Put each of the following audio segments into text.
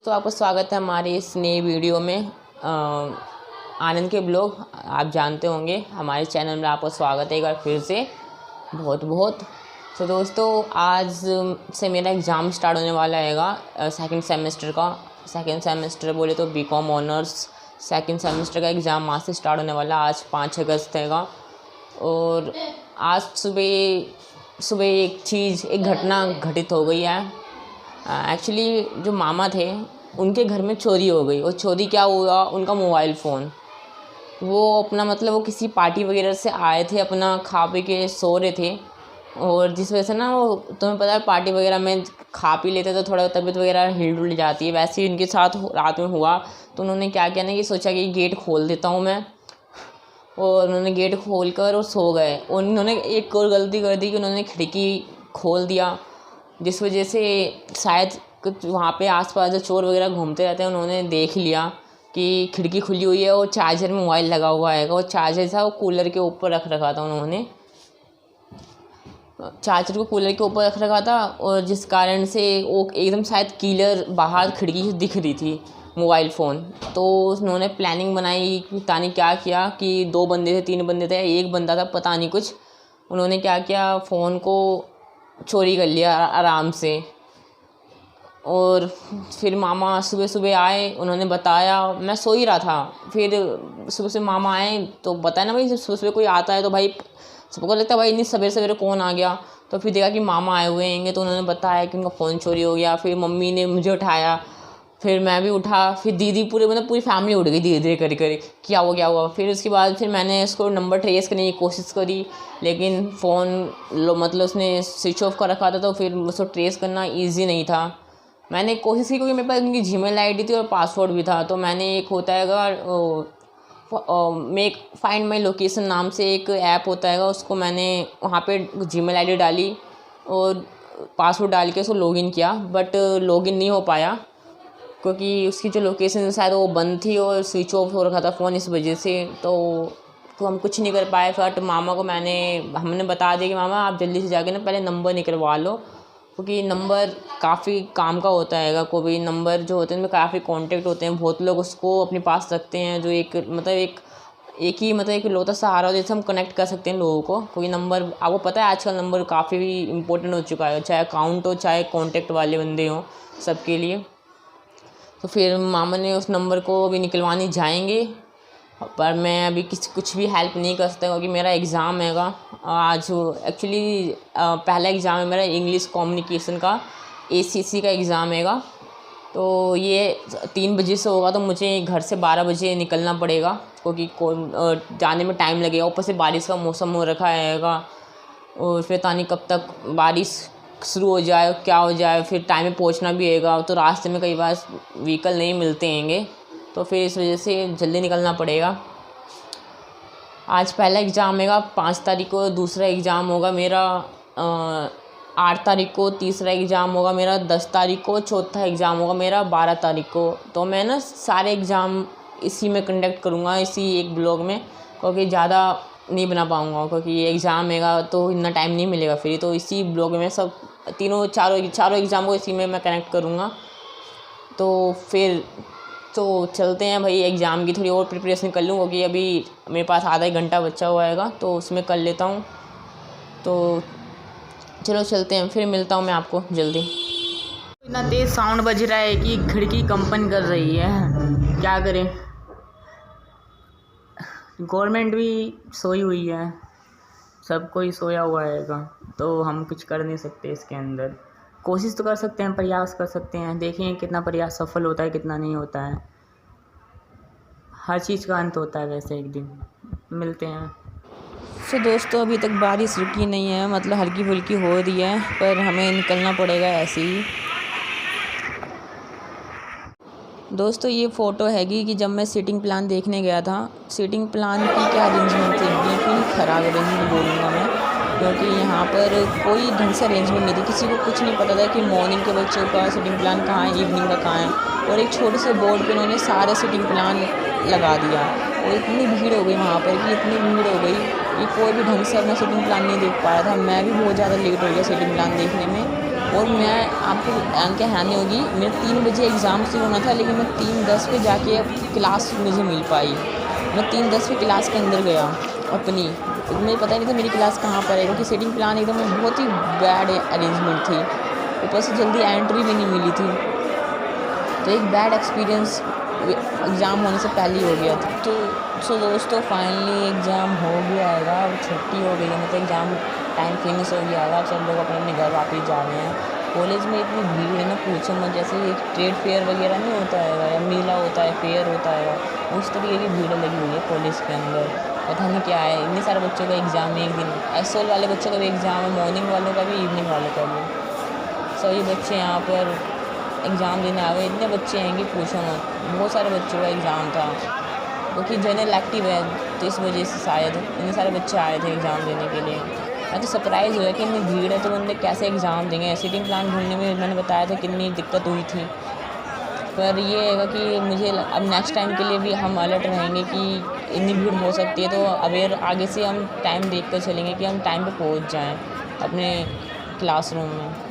तो आपका स्वागत है हमारे इस नए वीडियो में। आनंद के ब्लॉग आप जानते होंगे, हमारे चैनल में आपका स्वागत है एक बार फिर से बहुत बहुत। तो दोस्तों, आज से मेरा एग्ज़ाम स्टार्ट होने वाला है सेकंड सेमेस्टर का। सेकंड सेमेस्टर बोले तो बीकॉम ऑनर्स सेकंड सेमेस्टर का एग्ज़ाम आज से स्टार्ट होने वाला। आज 5 अगस्त है। और आज सुबह एक घटना घटित हो गई है। एक्चुअली जो मामा थे उनके घर में चोरी हो गई। और चोरी क्या हुआ, उनका मोबाइल फ़ोन। वो अपना वो किसी पार्टी वगैरह से आए थे, अपना खा पी के सो रहे थे। और जिस वजह से ना, वो तुम्हें पता है पार्टी वगैरह में खा पी लेते तो थोड़ा तबीयत वगैरह हिल डुल जाती है। वैसे ही उनके साथ रात में हुआ। तो उन्होंने क्या किया ना कि सोचा कि गेट खोल देता हूँ मैं। और उन्होंने गेट खोल कर और सो गए। और उन्होंने एक और गलती कर दी कि उन्होंने खिड़की खोल दिया, जिस वजह से शायद कुछ वहाँ पे आसपास जो चोर वगैरह घूमते रहते हैं उन्होंने देख लिया कि खिड़की खुली हुई है और चार्जर में मोबाइल लगा हुआ है। और चार्जर था वो कूलर के ऊपर रख रखा था। उन्होंने चार्जर को कूलर के ऊपर रख रखा था, और जिस कारण से वो एकदम शायद कीलर बाहर खिड़की से दिख रही थी, मोबाइल फ़ोन। तो उन्होंने प्लानिंग बनाई कि पता नहीं क्या किया कि 2 बंदे थे 3 बंदे थे, एक बंदा था पता नहीं कुछ। उन्होंने क्या किया, फ़ोन को चोरी कर लिया आराम से। और फिर मामा सुबह सुबह आए, उन्होंने बताया, मैं सो ही रहा था। फिर सुबह से मामा आए तो बताया ना भाई, जब सुबह सुबह कोई आता है तो भाई सबको लगता है भाई इतनी सवेरे सवेरे कौन आ गया। तो फिर देखा कि मामा आए हुए हैं, तो उन्होंने बताया कि उनका फ़ोन चोरी हो गया। फिर मम्मी ने मुझे उठाया, फिर मैं भी उठा, फिर दीदी पूरी फैमिली उठ गई धीरे धीरे कर क्या हुआ। फिर उसके बाद फिर मैंने इसको नंबर ट्रेस करने की कोशिश करी, लेकिन फ़ोन उसने स्विच ऑफ कर रखा था। तो फिर उसको ट्रेस करना ईजी नहीं था। मैंने कोशिश की क्योंकि मेरे पास उनकी जीमेल आईडी थी और पासवर्ड भी था। तो मैंने एक होता है मेक फाइंड माई लोकेशन नाम से एक ऐप होता है, उसको मैंने वहाँ पे जीमेल आईडी डाली और पासवर्ड डाल के उसको लॉगिन किया। बट लॉगिन नहीं हो पाया क्योंकि उसकी जो लोकेशन शायद वो बंद थी और स्विच ऑफ हो रखा था फ़ोन, इस वजह से। तो हम कुछ नहीं कर पाए। बट मामा को हमने बता दिया कि मामा आप जल्दी से जाके ना पहले नंबर निकलवा लो, क्योंकि नंबर काफ़ी काम का होता है। कोई नंबर जो होते हैं उनमें काफ़ी कॉन्टेक्ट होते हैं, बहुत लोग उसको अपने पास रखते हैं, जो एक लौता सहारा जैसे हम कनेक्ट कर सकते हैं लोगों को। कोई नंबर, आपको पता है आजकल नंबर काफ़ी इंपॉर्टेंट हो चुका है, चाहे अकाउंट हो चाहे कॉन्टेक्ट वाले बंदे हों, सबके लिए। तो फिर मामा ने उस नंबर को अभी निकलवाने जाएंगे, पर मैं अभी कुछ भी हेल्प नहीं कर सकता क्योंकि मेरा एग्ज़ाम हैगा आज। एक्चुअली पहला एग्ज़ाम है मेरा इंग्लिश कम्युनिकेशन का, ACC का एग्ज़ाम हैगा। तो ये 3 बजे से होगा, तो मुझे घर से 12 बजे निकलना पड़ेगा क्योंकि जाने में टाइम लगेगा। ऊपर से बारिश का मौसम हो रखा हैगा, और फिर तानी कब तक बारिश शुरू हो जाए क्या हो जाए, फिर टाइम में पहुंचना भी हैगा। तो रास्ते में कई बार व्हीकल नहीं मिलते हैंगे, तो फिर इस वजह से जल्दी निकलना पड़ेगा। आज पहला एग्ज़ाम हैगा 5 तारीख को, दूसरा एग्ज़ाम होगा मेरा 8 तारीख को, तीसरा एग्ज़ाम होगा मेरा 10 तारीख को, चौथा एग्ज़ाम होगा मेरा 12 तारीख को। तो मैं ना सारे एग्ज़ाम इसी में कंडक्ट करूँगा, इसी एक ब्लॉग में, क्योंकि ज़्यादा नहीं बना पाऊँगा क्योंकि ये एग्ज़ाम हैगा तो इतना टाइम नहीं मिलेगा फिर। तो इसी ब्लॉग में सब चारों एग्ज़ाम को इसी में मैं कनेक्ट करूँगा। तो चलते हैं भाई, एग्ज़ाम की थोड़ी और प्रिपरेशन कर लूँ क्योंकि अभी मेरे पास आधा 1 घंटा बचा हुआ हैगा, तो उसमें कर लेता हूँ। तो चलो चलते हैं, फिर मिलता हूँ मैं आपको जल्दी। इतना तेज़ साउंड बज रहा है कि खिड़की कंपन कर रही है, क्या करें। गवर्नमेंट भी सोई हुई है, सब कोई सोया हुआ हैगा, तो हम कुछ कर नहीं सकते इसके अंदर। कोशिश तो कर सकते हैं, प्रयास कर सकते हैं, देखें कितना प्रयास सफल होता है कितना नहीं होता है। हर चीज़ का अंत होता है वैसे, एक दिन मिलते हैं। तो दोस्तों, अभी तक बारिश रुकी नहीं है, हल्की फुल्की हो रही है, पर हमें निकलना पड़ेगा ऐसे ही। दोस्तों, ये फ़ोटो हैगी कि जब मैं सीटिंग प्लान देखने गया था। सीटिंग प्लान की क्या अरेंजमेंट थी, बिल्कुल ख़राब अरेंजमेंट बोलूँगा मैं, क्योंकि यहाँ पर कोई ढंग से अरेंजमेंट नहीं थी। किसी को कुछ नहीं पता था कि मॉर्निंग के बच्चों का सीटिंग प्लान कहाँ है, इवनिंग का कहाँ है। और एक छोटे से बोर्ड पे उन्होंने सारे सीटिंग प्लान लगा दिया, और इतनी भीड़ हो गई वहाँ पर कि इतनी भीड़ हो गई कि कोई भी ढंग से अपना सीटिंग प्लान नहीं देख पाया था। मैं भी बहुत ज़्यादा लेट हो गया सीटिंग प्लान देखने में। और मैं आपको क्या हानि होगी, मेरा 3 बजे एग्ज़ाम शुरू होना था, लेकिन मैं 3:10 पे जाके क्लास मुझे मिल पाई। मैं 3:10 पे क्लास के अंदर गया अपनी, मुझे पता ही नहीं था मेरी क्लास कहाँ पर है, क्योंकि सीटिंग प्लान एकदम बहुत ही बैड अरेंजमेंट थी, ऊपर से जल्दी एंट्री भी नहीं मिली थी। तो एक बैड एक्सपीरियंस एग्ज़ाम होने से पहले ही हो गया था। तो दोस्तों फाइनली एग्ज़ाम हो गया है, अब छुट्टी हो गई है, मतलब एग्ज़ाम टाइम फिनिश हो गया है। सब लोग अपने अपने घर वापस जा रहे हैं। कॉलेज में इतनी भीड़ है ना, पूछो मत। जैसे एक ट्रेड फेयर वगैरह नहीं होता है या मेला होता है, फेयर होता है, उस तरीके की भीड़ लगी हुई है कॉलेज के अंदर। पता नहीं क्या है, इतने सारे बच्चों का एग्ज़ाम है एक दिन। एसओल वाले बच्चों का भी एग्ज़ाम है, मॉर्निंग वालों का भी, इवनिंग वालों का भी। सभी बच्चे यहाँ पर एग्ज़ाम देने आ गए। इतने बच्चे हैं कि पूछो मत, बहुत सारे बच्चों का एग्ज़ाम था, क्योंकि जनरल एक्टिव है, तो इस वजह से शायद इतने सारे बच्चे आए थे एग्ज़ाम देने के लिए। मैं तो सरप्राइज़ हुआ कि इतनी भीड़ है तो बंदे कैसे एग्ज़ाम देंगे। सीटिंग प्लान ढूंढने में मैंने बताया था कितनी दिक्कत हुई थी। पर ये है कि मुझे अब नेक्स्ट टाइम के लिए भी हम अलर्ट रहेंगे कि इतनी भीड़ हो सकती है, तो अवेयर आगे से हम टाइम देख कर चलेंगे कि हम टाइम पे पहुंच जाएं अपने क्लासरूम में।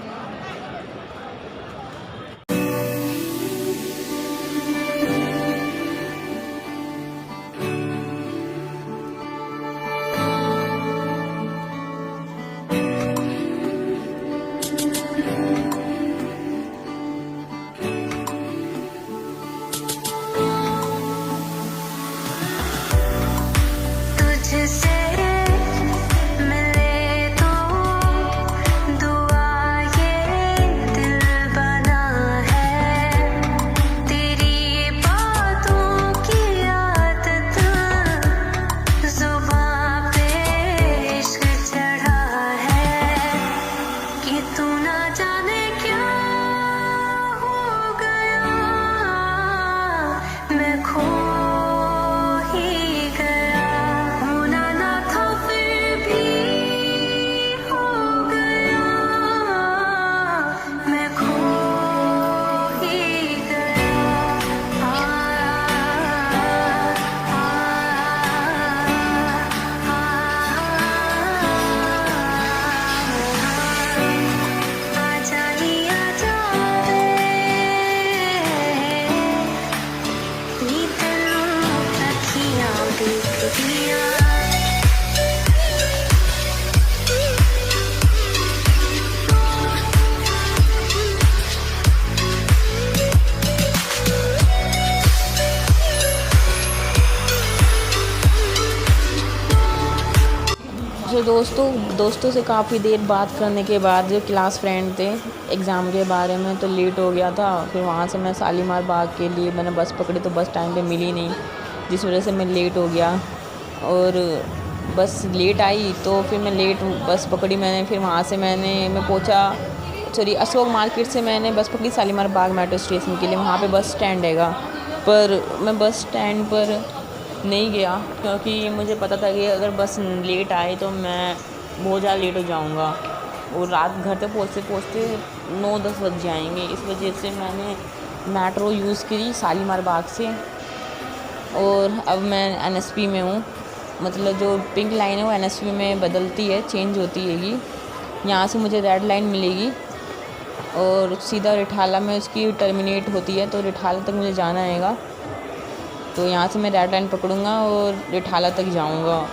तो दोस्तों से काफ़ी देर बात करने के बाद जो क्लास फ्रेंड थे एग्ज़ाम के बारे में, तो लेट हो गया था। फिर वहाँ से मैं शालीमार बाग के लिए मैंने बस पकड़ी, तो बस टाइम पे मिली नहीं, जिस वजह से मैं लेट हो गया। और बस लेट आई तो फिर मैं लेट बस पकड़ी मैंने। फिर वहाँ से मैं पहुँचा अशोक मार्केट से मैंने बस पकड़ी शालीमार बाग मेट्रो स्टेशन के लिए। वहाँ पे बस स्टैंड हैगा, पर मैं बस स्टैंड पर नहीं गया, क्योंकि मुझे पता था कि अगर बस लेट आए तो मैं बहुत ज़्यादा लेट हो जाऊंगा और रात घर तक पहुँचते 9-10 बज जाएंगे। इस वजह से मैंने मेट्रो यूज़ करी शालीमार बाग से। और अब मैं एनएसपी में हूँ, मतलब जो पिंक लाइन है वो एनएसपी में बदलती है, चेंज होती हैगी। यहाँ से मुझे रेड लाइन मिलेगी और सीधा रिठाला में उसकी टर्मिनेट होती है, तो रिठाला तक मुझे जाना हैगा। तो यहाँ से मैं रेड लाइन पकड़ूँगा और रिठाला तक जाऊँगा।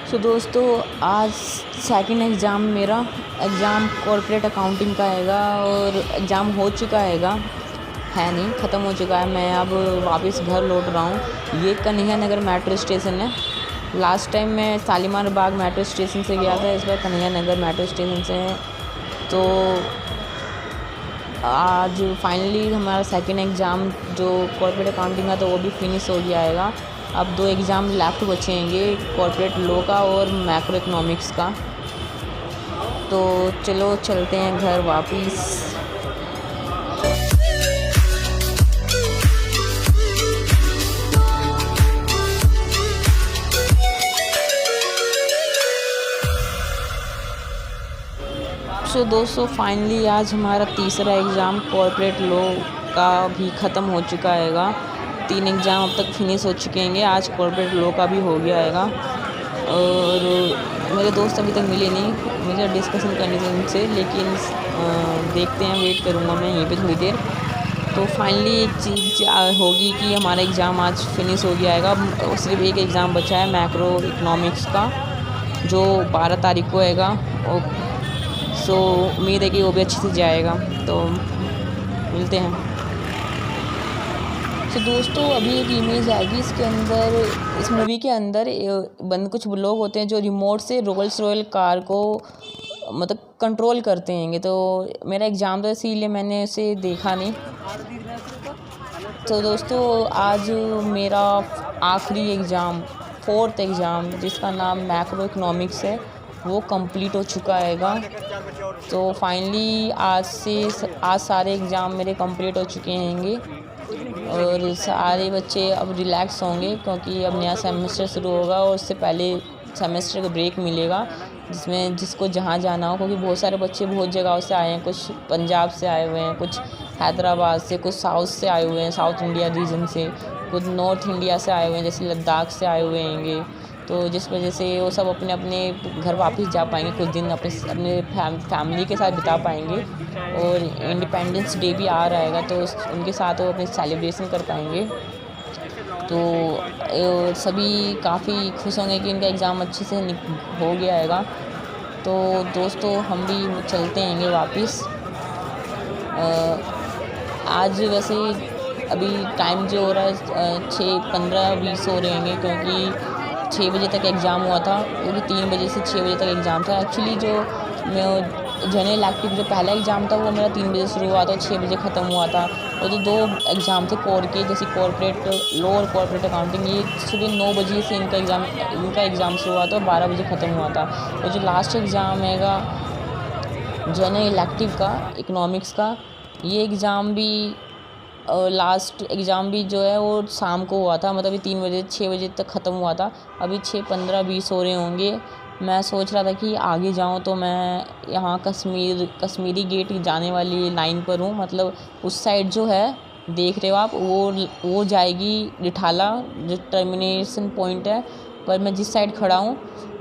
तो दोस्तों आज सेकंड मेरा एग्ज़ाम कॉर्पोरेट अकाउंटिंग का हैगा और एग्ज़ाम हो चुका हैगा, है नहीं ख़त्म हो चुका है। मैं अब वापस घर लौट रहा हूँ। ये कन्हैया नगर मेट्रो स्टेशन है। लास्ट टाइम मैं शालीमार बाग मेट्रो स्टेशन से गया था, इस बार कन्हैया नगर मेट्रो स्टेशन से है। तो आज फाइनली हमारा सेकंड एग्ज़ाम जो कॉर्पोरेट अकाउंटिंग का, तो वो भी फिनिश हो गया हैगा। अब 2 एग्ज़ाम लेफ्ट बचेंगे, कॉर्पोरेट लॉ का और मैक्रो इकोनॉमिक्स का। तो चलो चलते हैं घर वापस। सो दोस्तों फाइनली आज हमारा तीसरा एग्ज़ाम कॉर्पोरेट लॉ का भी ख़त्म हो चुका हैगा। 3 एग्ज़ाम अब तक फिनिश हो चुके हैं। आज कॉर्पोरेट लॉ का भी हो गया हैगा और मेरे दोस्त अभी तक मिले नहीं, मुझे डिस्कशन करनी थी उनसे, लेकिन देखते हैं, वेट करूँगा मैं यहीं पे थोड़ी देर। तो फाइनली एक चीज़ होगी कि हमारा एग्ज़ाम आज फिनिश हो गया हैगा। सिर्फ एक एग्ज़ाम बचा है मैक्रो इकोनॉमिक्स का, जो 12 तारीख को आएगा। और सो उम्मीद है कि वो भी अच्छे से जाएगा। तो मिलते हैं। तो दोस्तों अभी एक इमेज आएगी, इसके अंदर, इस मूवी के अंदर कुछ लोग होते हैं जो रिमोट से रोल्स रॉयल कार को मतलब कंट्रोल करते हैं। तो मेरा एग्ज़ाम था इसीलिए मैंने उसे देखा नहीं। तो दोस्तों आज मेरा आखिरी एग्ज़ाम, 4th एग्ज़ाम, जिसका नाम मैक्रो इकोनॉमिक्स है, वो कंप्लीट हो चुका हैगा। तो फाइनली आज सारे एग्ज़ाम मेरे कंप्लीट हो चुके हैंगे और सारे बच्चे अब रिलैक्स होंगे, क्योंकि अब नया सेमेस्टर शुरू होगा और उससे पहले सेमेस्टर का ब्रेक मिलेगा, जिसमें जिसको जहाँ जाना हो, क्योंकि बहुत सारे बच्चे बहुत जगहों से आए हैं। कुछ पंजाब से आए हुए हैं, कुछ हैदराबाद से, कुछ साउथ से आए हुए हैं, साउथ इंडिया रीजन से, कुछ नॉर्थ इंडिया से आए हुए हैं, जैसे लद्दाख से आए हुए हैंगे। तो जिस वजह से वो सब अपने अपने घर वापस जा पाएंगे, कुछ दिन अपने फैमिली के साथ बिता पाएंगे। और इंडिपेंडेंस डे भी आ रहेगा, तो उनके साथ वो अपने सेलिब्रेशन कर पाएंगे। तो सभी काफ़ी खुश होंगे कि इनका एग्ज़ाम अच्छे से हो गया हैगा। तो दोस्तों हम भी चलते हैंगे वापस। आज वैसे अभी टाइम जो हो रहा है 6:15-20 हो रहे होंगे, क्योंकि 6 बजे तक एग्ज़ाम हुआ था, क्योंकि 3 बजे से 6 बजे तक एग्ज़ाम था। एक्चुअली जो जनरल इलेक्टिव जो पहला एग्ज़ाम था वो मेरा 3 बजे शुरू हुआ था और 6 बजे ख़त्म हुआ था। और जो 2 एग्ज़ाम थे कोर के, जैसे कॉर्पोरेट लॉ और कॉर्पोरेट अकाउंटिंग, ये सुबह 9 बजे से इनका एग्ज़ाम शुरू हुआ था और 12 बजे ख़त्म हुआ था। और जो लास्ट एग्ज़ाम हैगा जनरल इलेक्टिव का, इकोनॉमिक्स का, ये एग्ज़ाम भी लास्ट एग्ज़ाम भी जो है वो शाम को हुआ था, मतलब 3 बजे 6 बजे तक ख़त्म हुआ था। अभी 6:15-20 हो रहे होंगे। मैं सोच रहा था कि आगे जाऊं, तो मैं यहाँ कश्मीरी गेट जाने वाली लाइन पर हूँ। मतलब उस साइड जो है देख रहे हो आप, वो जाएगी रिठाला, जो टर्मिनेशन पॉइंट है। पर मैं जिस साइड खड़ा हूँ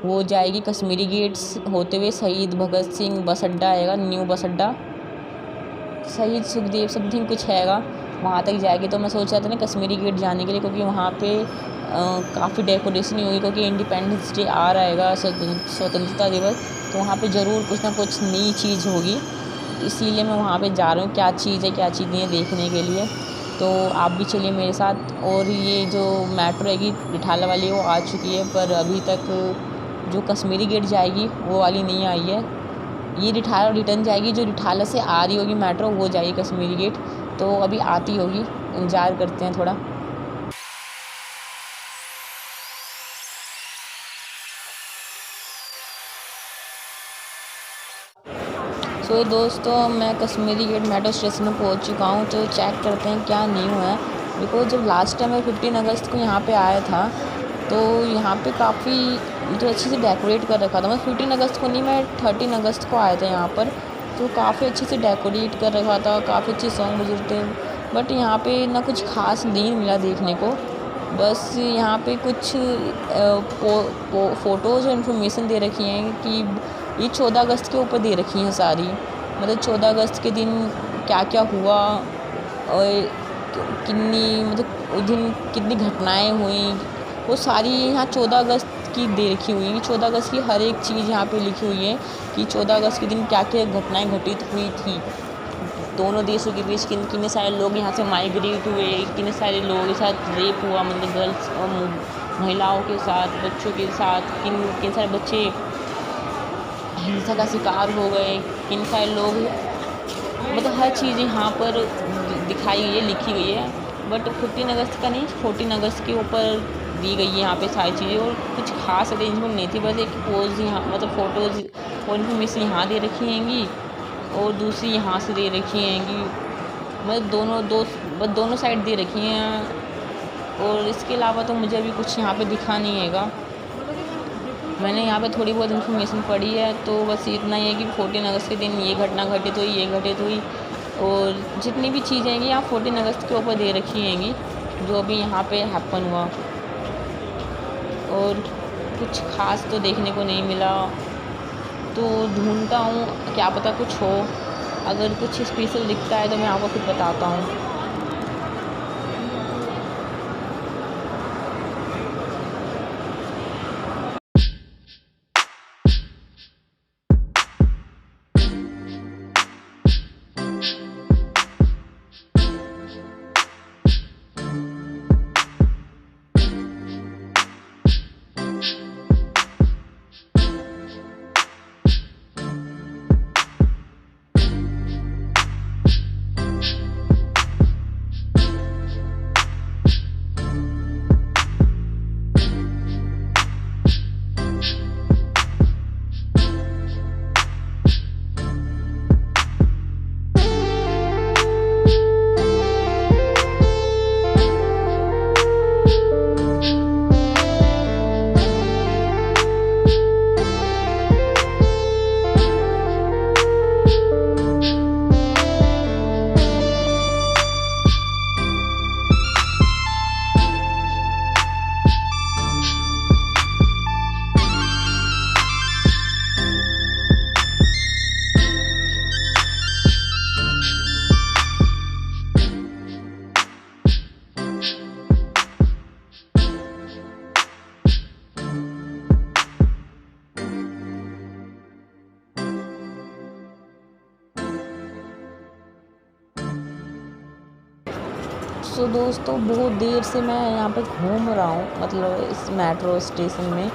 वो जाएगी कश्मीरी गेट्स होते हुए शहीद भगत सिंह बस अड्डा आएगा, न्यू बस अड्डा, शहीद सुखदेव समथिंग कुछ हैगा, वहाँ तक जाएगी। तो मैं सोच रहा था ना कश्मीरी गेट जाने के लिए, क्योंकि वहाँ पे काफ़ी डेकोरेशन होगी, क्योंकि इंडिपेंडेंस डे आ रहेगा, स्वतंत्रता दिवस। तो वहाँ पे ज़रूर कुछ ना कुछ नई चीज़ होगी, इसीलिए मैं वहाँ पे जा रहा हूँ। क्या चीज़ है क्या चीज़ नहीं है देखने के लिए। तो आप भी चलिए मेरे साथ। और ये जो मेट्रो हैगी रिठाला वाली, वो आ चुकी है, पर अभी तक जो कश्मीरी गेट जाएगी वो वाली नहीं आई है। ये रिठाला रिटर्न जाएगी, जो रिठाला से आ रही होगी मेट्रो वो जाएगी कश्मीरी गेट। तो अभी आती होगी, इंतज़ार करते हैं थोड़ा। सो दोस्तों मैं कश्मीरी गेट मेट्रो स्टेशन में पहुंच चुका हूं। तो चेक करते हैं क्या न्यू है। बिकॉज जब लास्ट टाइम मैं 15 अगस्त को यहाँ पे आया था, तो यहाँ पे काफ़ी तो अच्छे से डेकोरेट कर रखा था। मैं 15 अगस्त को नहीं, मैं 13 अगस्त को आया था यहाँ पर। तो काफ़ी अच्छे से डेकोरेट कर रखा था, काफ़ी अच्छे सॉन्ग बज रहे थे। बट यहाँ पे ना कुछ खास नहीं मिला देखने को। बस यहाँ पे कुछ फ़ोटोज़ और इन्फॉर्मेशन दे रखी हैं कि ये 14 अगस्त के ऊपर दे रखी हैं सारी। मतलब 14 अगस्त के दिन क्या क्या हुआ और उस दिन कितनी घटनाएं हुई, वो सारी यहाँ 14 अगस्त की दे रखी हुई है। 14 अगस्त की हर एक चीज़ यहाँ पे लिखी हुई है कि 14 अगस्त के दिन क्या क्या घटनाएं घटित हुई थी दोनों देशों के बीच। कितने सारे लोग यहाँ से माइग्रेट हुए, कितने सारे लोगों के साथ रेप हुआ, मतलब गर्ल्स और महिलाओं के साथ, बच्चों के साथ, किन सारे बच्चे हिंसा का शिकार हो गए, किन सारे लोग, मतलब हर चीज़ यहाँ पर दिखाई गई है, लिखी गई है। बट 15 अगस्त का नहीं, 14 अगस्त के ऊपर दी गई है यहाँ पे सारी चीज़ें। और कुछ खास अरेंजमेंट नहीं थी, बस एक पोज यहाँ, मतलब फ़ोटोज़ और इन्फॉर्मेशन यहाँ दे रखी हैंगी और दूसरी यहाँ से दे रखी हैंगी। मतलब दोनों साइड दे रखी हैं। और इसके अलावा तो मुझे अभी कुछ यहाँ पे दिखा नहीं हैगा। मैंने यहाँ पे थोड़ी बहुत इन्फॉर्मेशन पढ़ी है, तो बस इतना ही है कि 14 अगस्त के दिन ये घटना घटित हुई, ये घटित हुई, और जितनी भी चीज़ें हैं यहाँ 14 अगस्त के ऊपर दे रखी हैंगी, जो भी यहाँ पे हैपन हुआ। और कुछ ख़ास तो देखने को नहीं मिला, तो ढूंढता हूँ, क्या पता कुछ हो। अगर कुछ स्पेशल दिखता है तो मैं आपको फिर बताता हूँ। सो दोस्तों, बहुत देर से मैं यहाँ पे घूम रहा हूँ, मतलब इस मेट्रो स्टेशन में,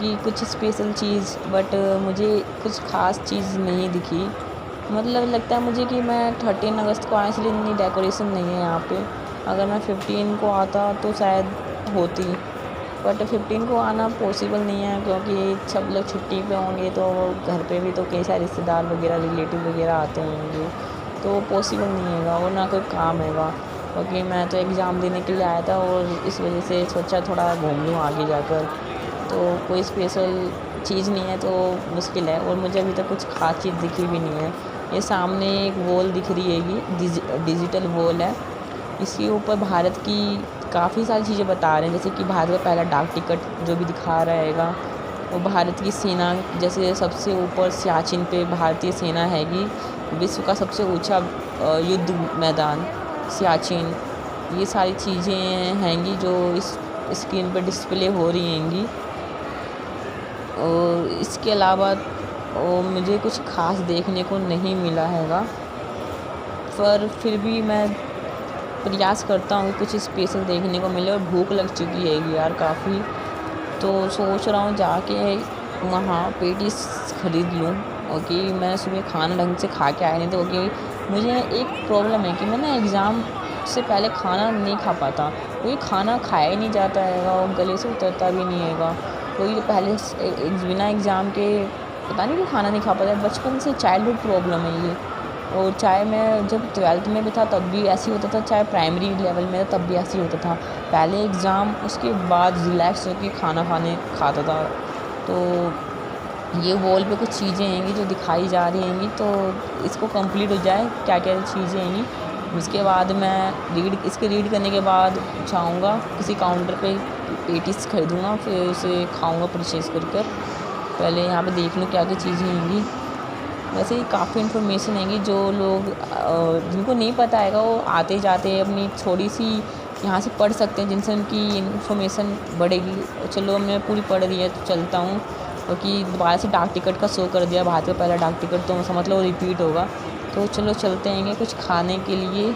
कि कुछ स्पेशल चीज़, बट मुझे कुछ ख़ास चीज़ नहीं दिखी। मतलब लगता है मुझे कि मैं 13 अगस्त को आया, इसलिए इतनी डेकोरेशन नहीं है यहाँ पे। अगर मैं 15 को आता तो शायद होती, बट 15 को आना पॉसिबल नहीं है, क्योंकि सब लोग छुट्टी पे होंगे, तो घर पे भी तो कई सारे रिश्तेदार वगैरह, रिलेटिव वगैरह आते होंगे, तो पॉसिबल नहीं हैगा, और ना कोई काम हैगा, क्योंकि मैं तो एग्ज़ाम देने के लिए आया था, और इस वजह से सोचा थोड़ा घूम लूँ आगे जाकर। तो कोई स्पेशल चीज़ नहीं है, तो मुश्किल है, और मुझे अभी तक कुछ ख़ास चीज़ दिखी भी नहीं है। ये सामने एक वॉल दिख रही हैगी, डिजिटल वॉल है, इसके ऊपर भारत की काफ़ी सारी चीज़ें बता रहे हैं, जैसे कि भारत का पहला डाक टिकट जो भी दिखा रहेगा, वो भारत की सेना, जैसे सबसे ऊपर सियाचिन पे भारतीय सेना हैगी, विश्व का सबसे ऊंचा युद्ध मैदान सियाचिन, ये सारी चीज़ें हैंगी जो इस स्क्रीन पर डिस्प्ले हो रही हैंगी। और इसके अलावा मुझे कुछ ख़ास देखने को नहीं मिला हैगा, पर फिर भी मैं प्रयास करता हूँ कि कुछ स्पेशल देखने को मिले, और भूख लग चुकी है यार काफ़ी, तो सोच रहा हूँ जाके वहाँ पेटीज ख़रीद लूँ, क्योंकि मैं सुबह खाना ढंग से खा के आया नहीं, तो क्योंकि मुझे एक प्रॉब्लम है कि मैं ना एग्ज़ाम से पहले खाना नहीं खा पाता, क्योंकि खाना खाया ही नहीं जाता हैगा, और गले से उतरता भी नहीं हैगा, क्योंकि पहले बिना एग्ज़ाम के पता नहीं क्यों खाना नहीं खा पाता, बचपन से चाइल्डहुड प्रॉब्लम है ये। और चाहे मैं जब 12th में भी था तब भी ऐसे ही होता था, चाहे प्राइमरी लेवल में था तब भी ऐसे ही होता था, पहले एग्ज़ाम उसके बाद रिलैक्स होकर खाना खाता था। तो ये वॉल पे कुछ चीज़ें हैंगी जो दिखाई जा रही हैंगी, तो इसको कंप्लीट हो जाए क्या क्या चीज़ें हैंगी, उसके बाद मैं इसके रीड करने के बाद जाऊँगा किसी काउंटर पे, पेटीज खरीदूँगा, फिर उसे खाऊँगा परचेज़ कर। पहले यहाँ पे देख लूँ क्या क्या चीज़ें हैंगी। वैसे ही काफ़ी इन्फॉर्मेशन हैंगी, जो लोग जिनको नहीं पता हैगा वो आते जाते अपनी थोड़ी सी यहाँ से पढ़ सकते हैं, जिनसे उनकी इन्फॉर्मेशन बढ़ेगी। चलो हमने पूरी पढ़ रही है तो चलता हूँ, क्योंकि दोबारा से डाक टिकट का शो कर दिया, भारत का पहला डाक टिकट, तो समझ लो रिपीट होगा। तो चलो चलते हैं कुछ खाने के लिए,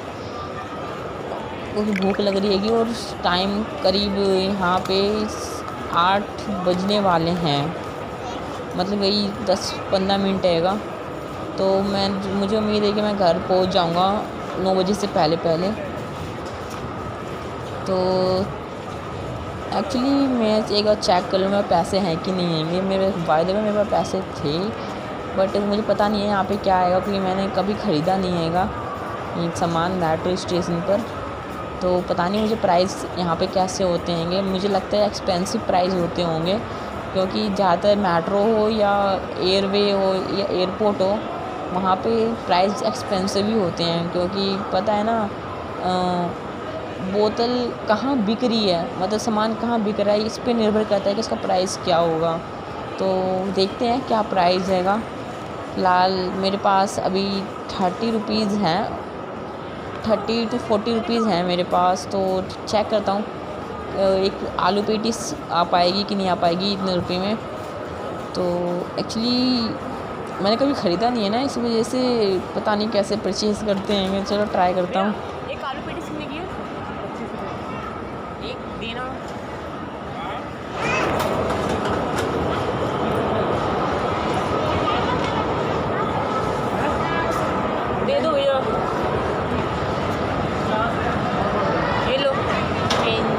क्योंकि भूख लग रही हैगी, और टाइम करीब यहाँ पे 8 बजने वाले हैं, मतलब वही 10-15 मिनट रहेगा। तो मुझे उम्मीद है कि मैं घर पहुँच जाऊँगा 9 बजे से पहले। तो एक्चुअली मैं एक बार चेक कर लूँ मेरे पैसे हैं कि नहीं हैंगे, मेरे वायदे में मेरे पास पैसे थे, बट मुझे पता नहीं है यहाँ पे क्या आएगा, क्योंकि मैंने कभी ख़रीदा नहीं हैगा एक सामान मेट्रो स्टेशन पर, तो पता नहीं मुझे प्राइस यहाँ पे कैसे होते हैंगे। मुझे लगता है एक्सपेंसिव प्राइस होते होंगे, क्योंकि ज़्यादातर मेट्रो हो या एयरवे हो या एयरपोर्ट हो, वहाँ पे प्राइस एक्सपेंसिव ही होते हैं, क्योंकि पता है ना बोतल कहाँ बिक रही है, मतलब सामान कहाँ बिक रहा है, इस पे निर्भर करता है कि इसका प्राइस क्या होगा। तो देखते हैं क्या प्राइस रहेगा। फ़िलहाल मेरे पास अभी 30 रुपीज़ हैं, 30 to 40 रुपीज़ हैं मेरे पास। तो चेक करता हूँ एक आलू पेटीस आ पाएगी कि नहीं आ पाएगी इतने रुपए में। तो एक्चुअली मैंने कभी ख़रीदा नहीं है ना, इस वजह से पता नहीं कैसे परचेज़ करते हैं। चलो ट्राई करता हूँ। एक आलू पेटीस कितने की है? 25 रुपये। एक देना। दे दो भैया, ये लो चेंज।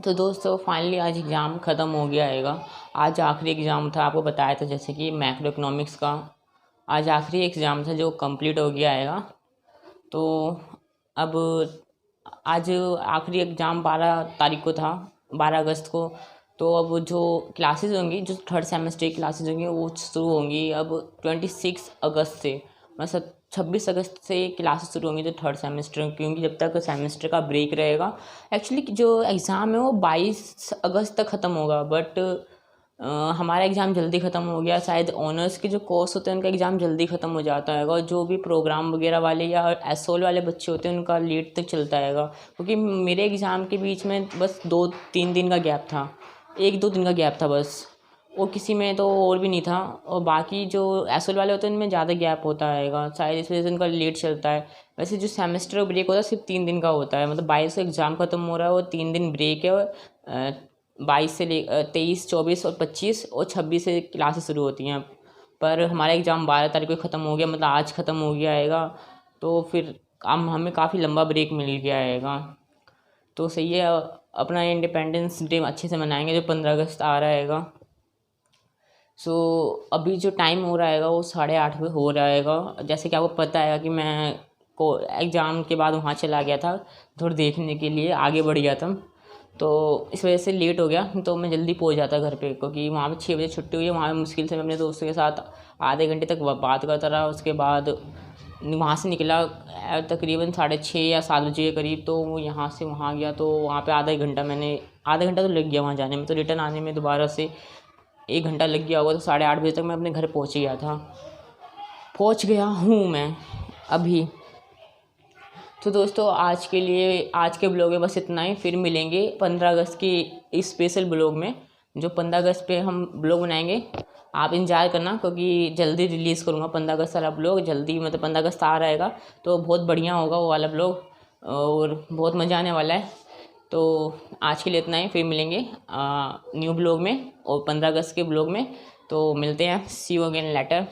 तो दोस्तों फाइनली आज एग्ज़ाम ख़त्म हो गया हैगा। आज आखिरी एग्ज़ाम था, आपको बताया था जैसे कि मैक्रो इकोनॉमिक्स का आज आखिरी एग्ज़ाम था जो कंप्लीट हो गया हैगा। तो अब आज आखिरी एग्ज़ाम 12 तारीख को था, 12 अगस्त को। तो अब जो क्लासेस होंगी, जो थर्ड सेमेस्टर की क्लासेस होंगी वो शुरू होंगी अब 26 अगस्त से, मतलब 26 अगस्त से क्लासेस शुरू होंगी जो थर्ड सेमेस्टर, क्योंकि जब तक सेमेस्टर का ब्रेक रहेगा। एक्चुअली जो एग्ज़ाम है वो 22 अगस्त तक ख़त्म होगा, बट हमारा एग्ज़ाम जल्दी ख़त्म हो गया। शायद ऑनर्स के जो कोर्स होते हैं उनका एग्ज़ाम जल्दी ख़त्म हो जाता है, और जो भी प्रोग्राम वगैरह वाले या एसओल वाले बच्चे होते हैं उनका लेट तक चलता है। क्योंकि मेरे एग्ज़ाम के बीच में बस 2-3 दिन का गैप था, 1-2 दिन का गैप था बस, और किसी में तो और भी नहीं था। और बाकी जो एसओल वाले होते हैं उनमें ज़्यादा गैप होता है, शायद इस वजह से उनका लेट चलता है। वैसे जो सेमेस्टर ब्रेक होता है सिर्फ 3 दिन का होता है, मतलब 22 को एग्ज़ाम ख़त्म हो रहा है और 3 दिन ब्रेक है। और 22 से 23, 24 और 25 और 26 से क्लासेस शुरू होती हैं। पर हमारा एग्ज़ाम 12 तारीख को ख़त्म हो गया, मतलब आज ख़त्म हो गया आएगा। तो फिर हमें काफ़ी लंबा ब्रेक मिल गया आएगा। तो सही है, अपना इंडिपेंडेंस डे अच्छे से मनाएंगे जो 15 अगस्त आ रहा है। सो अभी जो टाइम हो रहा है वो 8:30 पे हो रहा है। जैसे कि आपको पता है कि मैं को एग्ज़ाम के बाद वहाँ चला गया था थोड़ा देखने के लिए, आगे बढ़ गया था, तो इस वजह से लेट हो गया। तो मैं जल्दी पहुँच जाता घर पे, क्योंकि वहाँ पे 6 बजे छुट्टी हुई है। वहाँ पे मुश्किल से मैं अपने दोस्तों के साथ आधे घंटे तक बात करता रहा। उसके बाद वहाँ से निकला तकरीबन 6:30 या 7 बजे के करीब। तो यहाँ से वहाँ गया, तो वहाँ पे आधा घंटा तो लग गया वहाँ जाने में। तो रिटर्न आने में दोबारा से 1 घंटा लग गया होगा। तो 8:30 बजे तक मैं अपने घर पहुँच गया हूँ मैं अभी। तो दोस्तों आज के ब्लॉग में बस इतना ही। फिर मिलेंगे 15 अगस्त की इस स्पेशल ब्लॉग में, जो 15 अगस्त पे हम ब्लॉग बनाएंगे। आप इंतज़ार करना, क्योंकि जल्दी रिलीज़ करूँगा 15 अगस्त वाला ब्लॉग जल्दी, मतलब 15 अगस्त आ रहेगा तो बहुत बढ़िया होगा वो वाला ब्लॉग, और बहुत मज़ा आने वाला है। तो आज के लिए इतना ही, फिर मिलेंगे न्यू ब्लॉग में और 15 अगस्त के ब्लॉग में। तो मिलते हैं, सी यू अगेन लेटर।